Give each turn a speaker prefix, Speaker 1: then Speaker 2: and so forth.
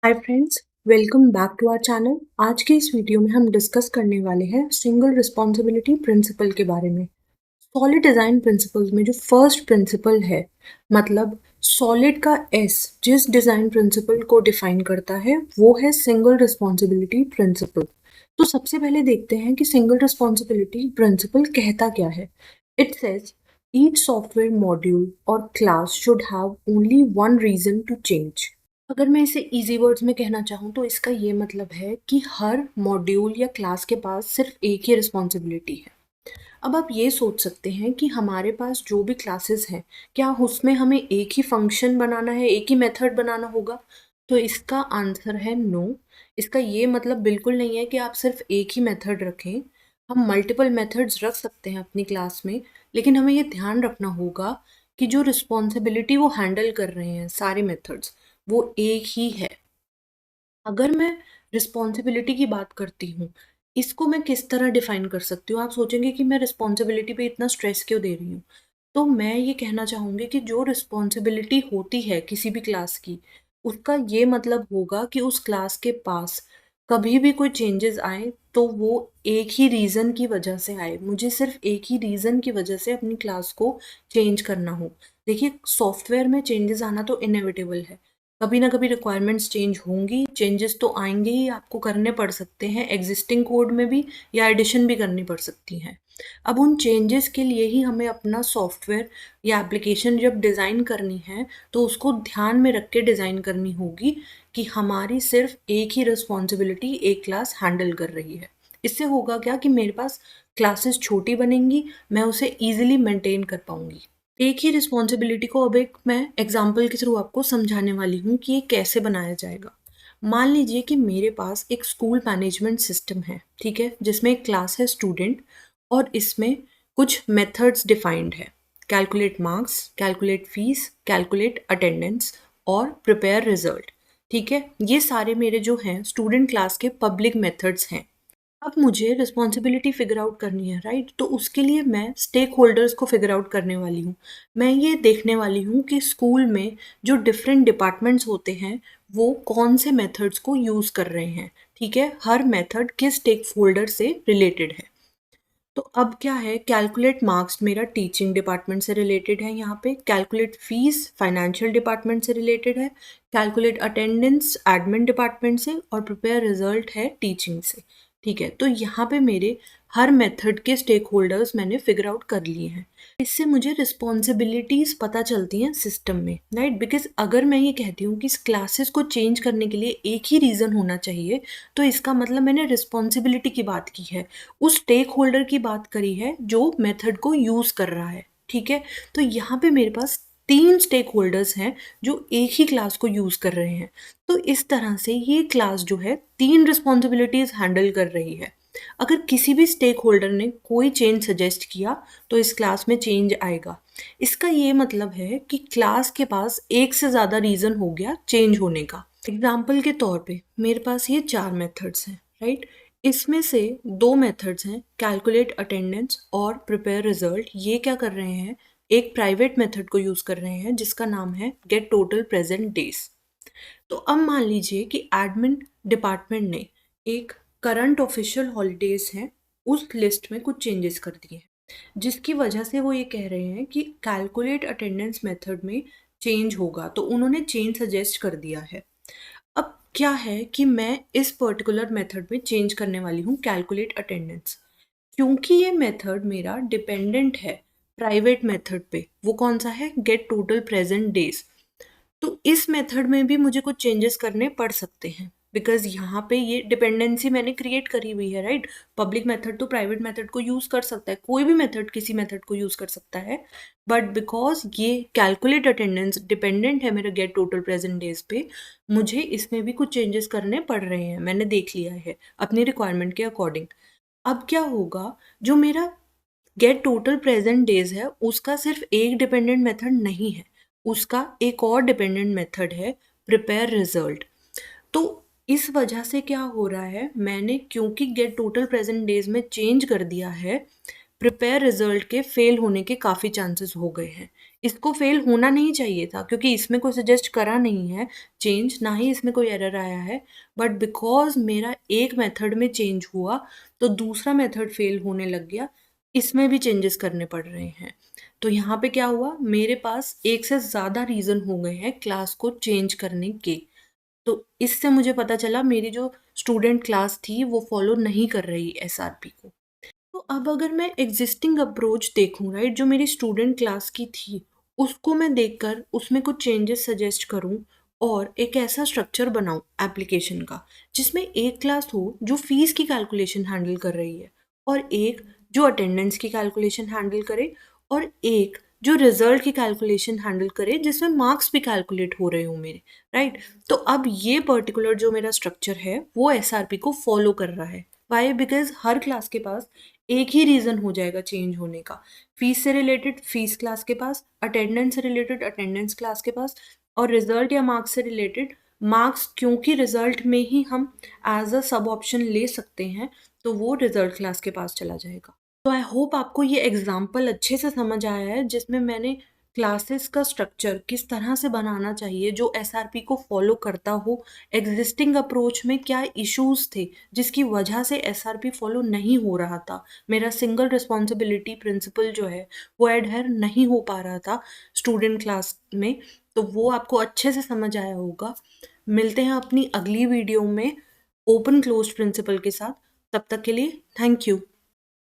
Speaker 1: Hi friends, welcome back to our channel. आज के इस वीडियो में हम डिस्कस करने वाले हैं सिंगल रिस्पॉन्सिबिलिटी प्रिंसिपल के बारे में। सॉलिड डिजाइन प्रिंसिपल्स में जो फर्स्ट प्रिंसिपल है, मतलब सॉलिड का एस जिस डिजाइन प्रिंसिपल को डिफाइन करता है वो है सिंगल रिस्पॉन्सिबिलिटी प्रिंसिपल। तो सबसे पहले देखते हैं कि सिंगल रिस्पॉन्सिबिलिटी प्रिंसिपल कहता क्या है। It says each software module or class should have only one reason to change. अगर मैं इसे इजी वर्ड्स में कहना चाहूँ तो इसका ये मतलब है कि हर मॉड्यूल या क्लास के पास सिर्फ एक ही रिस्पॉन्सिबिलिटी है। अब आप ये सोच सकते हैं कि हमारे पास जो भी क्लासेस हैं, क्या उसमें हमें एक ही फंक्शन बनाना है, एक ही मेथड बनाना होगा? तो इसका आंसर है नो। इसका ये मतलब बिल्कुल नहीं है कि आप सिर्फ एक ही मेथड रखें। हम मल्टीपल मेथड्स रख सकते हैं अपनी क्लास में, लेकिन हमें ये ध्यान रखना होगा कि जो रिस्पॉन्सिबिलिटी वो हैंडल कर रहे हैं सारे मेथड्स, वो एक ही है। अगर मैं रिस्पॉन्सिबिलिटी की बात करती हूँ, इसको मैं किस तरह डिफाइन कर सकती हूँ? आप सोचेंगे कि मैं रिस्पॉन्सिबिलिटी पे इतना स्ट्रेस क्यों दे रही हूँ? तो मैं ये कहना चाहूँगी कि जो रिस्पॉन्सिबिलिटी होती है किसी भी क्लास की, उसका ये मतलब होगा कि उस क्लास के पास कभी भी कोई चेंजेस आए तो वो एक ही रीज़न की वजह से आए। मुझे सिर्फ एक ही रीज़न की वजह से अपनी क्लास को चेंज करना हो। देखिए, सॉफ्टवेयर में चेंजेस आना तो इनएविटेबल है। कभी ना कभी रिक्वायरमेंट्स चेंज होंगी, चेंजेस तो आएंगे ही, आपको करने पड़ सकते हैं एग्जिस्टिंग कोड में भी, या एडिशन भी करनी पड़ सकती हैं। अब उन चेंजेस के लिए ही हमें अपना सॉफ्टवेयर या एप्लीकेशन जब डिज़ाइन करनी है तो उसको ध्यान में रख के डिज़ाइन करनी होगी कि हमारी सिर्फ एक ही रिस्पॉन्सिबिलिटी एक क्लास हैंडल कर रही है। इससे होगा क्या कि मेरे पास क्लासेस छोटी बनेंगी, मैं उसे ईजिली मेंटेन कर पाऊंगी। एक ही रिस्पॉन्सिबिलिटी को अब एक मैं एग्जाम्पल के थ्रू आपको समझाने वाली हूँ कि ये कैसे बनाया जाएगा। मान लीजिए कि मेरे पास एक स्कूल मैनेजमेंट सिस्टम है, ठीक है, जिसमें एक क्लास है स्टूडेंट, और इसमें कुछ मेथड्स डिफाइंड है। Calculate marks, calculate fees, calculate attendance और प्रिपेयर रिजल्ट। ठीक है, ये सारे मेरे जो हैं स्टूडेंट क्लास के पब्लिक मेथड्स हैं। अब मुझे रिस्पॉन्सिबिलिटी फिगर आउट करनी है, राइट? तो उसके लिए मैं स्टेक होल्डर्स को फिगर आउट करने वाली हूँ। मैं ये देखने वाली हूँ कि स्कूल में जो डिफरेंट डिपार्टमेंट्स होते हैं वो कौन से मेथड्स को यूज़ कर रहे हैं। ठीक है, हर मेथड किस स्टेक होल्डर से रिलेटेड है। तो अब क्या है, कैलकुलेट मार्क्स मेरा टीचिंग डिपार्टमेंट से रिलेटेड है, यहाँ पे कैलकुलेट फीस फाइनेंशियल डिपार्टमेंट से रिलेटेड है, कैलकुलेट अटेंडेंस एडमिन डिपार्टमेंट से, और प्रिपेयर रिजल्ट है टीचिंग से। ठीक है, तो यहाँ पे मेरे हर मेथड के स्टेक होल्डर्स मैंने फिगर आउट कर लिए हैं। इससे मुझे रिस्पॉन्सिबिलिटीज पता चलती हैं सिस्टम में, राइट? बिकॉज अगर मैं ये कहती हूँ कि इस क्लासेस को चेंज करने के लिए एक ही रीज़न होना चाहिए, तो इसका मतलब मैंने रिस्पॉन्सिबिलिटी की बात की है, उस स्टेक होल्डर की बात करी है जो मेथड को यूज़ कर रहा है। ठीक है, तो यहाँ पे मेरे पास तीन स्टेक होल्डर्स हैं जो एक ही क्लास को यूज़ कर रहे हैं। तो इस तरह से ये क्लास जो है तीन रिस्पॉन्सिबिलिटीज़ हैंडल कर रही है। अगर किसी भी स्टेक होल्डर ने कोई चेंज सजेस्ट किया तो इस क्लास में चेंज आएगा। इसका ये मतलब है कि क्लास के पास एक से ज़्यादा रीज़न हो गया चेंज होने का। एग्जाम्पल के तौर पे मेरे पास ये चार मेथड्स हैं, राइट? इसमें से दो मेथड्स हैं, कैलकुलेट अटेंडेंस और प्रिपेयर रिजल्ट। ये क्या कर रहे हैं, एक प्राइवेट मेथड को यूज़ कर रहे हैं जिसका नाम है गेट टोटल प्रेजेंट डेज। तो अब मान लीजिए कि एडमिन डिपार्टमेंट ने एक करंट ऑफिशियल हॉलीडेज हैं उस लिस्ट में कुछ चेंजेस कर दिए हैं, जिसकी वजह से वो ये कह रहे हैं कि कैलकुलेट अटेंडेंस मेथड में चेंज होगा, तो उन्होंने चेंज सजेस्ट कर दिया है। अब क्या है कि मैं इस पर्टिकुलर मेथड में चेंज करने वाली हूँ कैलकुलेट अटेंडेंस, क्योंकि ये मेथड मेरा डिपेंडेंट है प्राइवेट मेथड पे। वो कौन सा है, गेट टोटल प्रेजेंट डेज। तो इस मेथड में भी मुझे कुछ चेंजेस करने पड़ सकते हैं, बिकॉज यहाँ पे ये डिपेंडेंसी मैंने क्रिएट करी हुई है, राइट? पब्लिक मेथड तो प्राइवेट मेथड को यूज़ कर सकता है, कोई भी मेथड किसी मेथड को यूज़ कर सकता है, बट बिकॉज ये कैलकुलेट अटेंडेंस डिपेंडेंट है मेरे गेट टोटल प्रेजेंट डेज पे, मुझे इसमें भी कुछ चेंजेस करने पड़ रहे हैं, मैंने देख लिया है अपनी रिक्वायरमेंट के अकॉर्डिंग। अब क्या होगा, जो मेरा गेट टोटल प्रेजेंट डेज है उसका सिर्फ एक डिपेंडेंट मेथड नहीं है, उसका एक और डिपेंडेंट मेथड है प्रिपेयर रिजल्ट। तो इस वजह से क्या हो रहा है, मैंने क्योंकि गेट टोटल प्रेजेंट डेज में चेंज कर दिया है, प्रिपेयर रिजल्ट के फेल होने के काफ़ी चांसेस हो गए हैं। इसको फेल होना नहीं चाहिए था क्योंकि इसमें कोई सजेस्ट करा नहीं है चेंज, ना ही इसमें कोई एरर आया है, बट बिकॉज मेरा एक मेथड में चेंज हुआ तो दूसरा मेथड फेल होने लग गया, इसमें भी चेंजेस करने पड़ रहे हैं। तो यहाँ पे क्या हुआ, मेरे पास एक से ज़्यादा रीज़न हो गए हैं क्लास को चेंज करने के। तो इससे मुझे पता चला मेरी जो स्टूडेंट क्लास थी वो फॉलो नहीं कर रही एसआरपी को। तो अब अगर मैं एग्जिस्टिंग अप्रोच देखूं, राइट, जो मेरी स्टूडेंट क्लास की थी, उसको मैं देखकर उसमें कुछ चेंजेस सजेस्ट करूं और एक ऐसा स्ट्रक्चर बनाऊं एप्लीकेशन का जिसमें एक क्लास हो जो फीस की कैलकुलेशन हैंडल कर रही है, और एक जो अटेंडेंस की कैलकुलेशन हैंडल करे, और एक जो रिजल्ट की कैलकुलेशन हैंडल करे जिसमें मार्क्स भी कैलकुलेट हो रहे हो मेरे, राइट। तो अब ये पर्टिकुलर जो मेरा स्ट्रक्चर है वो एसआरपी को फॉलो कर रहा है। वाई? बिकॉज हर क्लास के पास एक ही रीज़न हो जाएगा चेंज होने का। फीस से रिलेटेड फीस क्लास के पास, अटेंडेंस से रिलेटेड अटेंडेंस क्लास के पास, और रिजल्ट या मार्क्स से रिलेटेड मार्क्स, क्योंकि रिजल्ट में ही हम एज अ सब ऑप्शन ले सकते हैं, तो वो रिजल्ट क्लास के पास चला जाएगा। तो आई होप आपको ये एग्जाम्पल अच्छे से समझ आया है जिसमें मैंने क्लासेस का स्ट्रक्चर किस तरह से बनाना चाहिए जो एसआरपी को फॉलो करता हो, एग्जिस्टिंग अप्रोच में क्या इश्यूज थे जिसकी वजह से एसआरपी फॉलो नहीं हो रहा था, मेरा सिंगल रिस्पॉन्सिबिलिटी प्रिंसिपल जो है वो एडहेर नहीं हो पा रहा था स्टूडेंट क्लास में। तो वो आपको अच्छे से समझ आया होगा। मिलते हैं अपनी अगली वीडियो में ओपन क्लोज प्रिंसिपल के साथ। तब तक के लिए थैंक यू।